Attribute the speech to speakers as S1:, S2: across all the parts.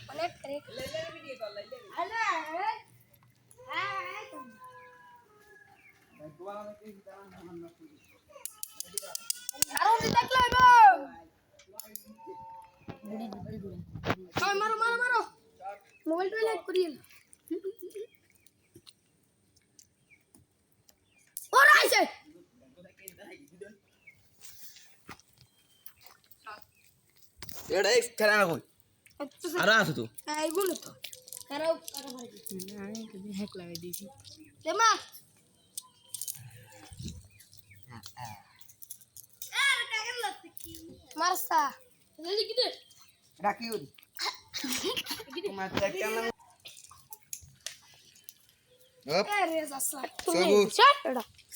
S1: অনেক মারো মারো মারো মোবাইল লাইক করিয়ে ওরা আইছে
S2: এডা এক খেলা না কই আর আছে তো
S1: এইগুলো তো কারাও কাটা মারি না আমি তো হ্যাক লাগাই দিয়েছি দেমা মারসা জলদি কিদে
S2: ডাকি ওদি তোমার একটা না হপ
S1: আরে জাসা
S2: সবুর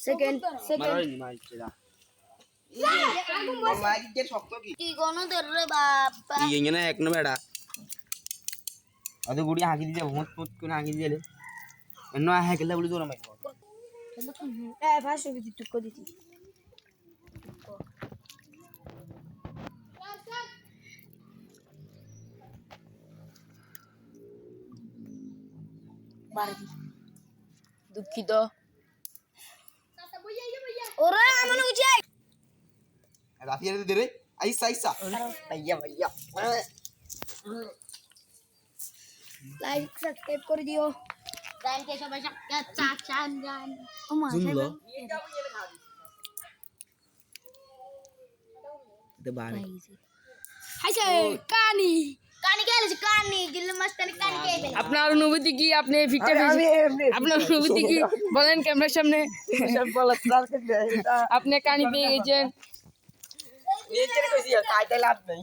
S1: সেকেন্ড
S2: মারাই মাইকেরা মাইক কে শক্ত
S1: কি গনো রে বাবা
S2: কি এনে এক না বেড়া আদে গুড়ি হাগি দিতে ভূত ভূত কোন হাগি দিলে এন্ন হাগিলা বলি জোরা মাইক
S1: এ ভাষা বিদি টুক দিতি বাড়ি দুঃখিত ওরে আমন উঠাই
S2: রাফিয়া দে রে আইসা আইসা ভাইয়া ভাইয়া
S1: লাইক সাবস্ক্রাইব করে দিও গান কে সবাই চাচান গান ওমা
S2: জুমলো দে বারে
S1: হাইছে কানি কানি গেলে কানি দিল মস্তানি কানি কে
S3: আপনার অনুভূতি কি আপনি ফিটটা আপনার অনুভূতি কি বলেন ক্যামেরার সামনে আপনি কানি পেয়ে গেছেন
S2: এই যে কইছি টাইটেল লাভ নাই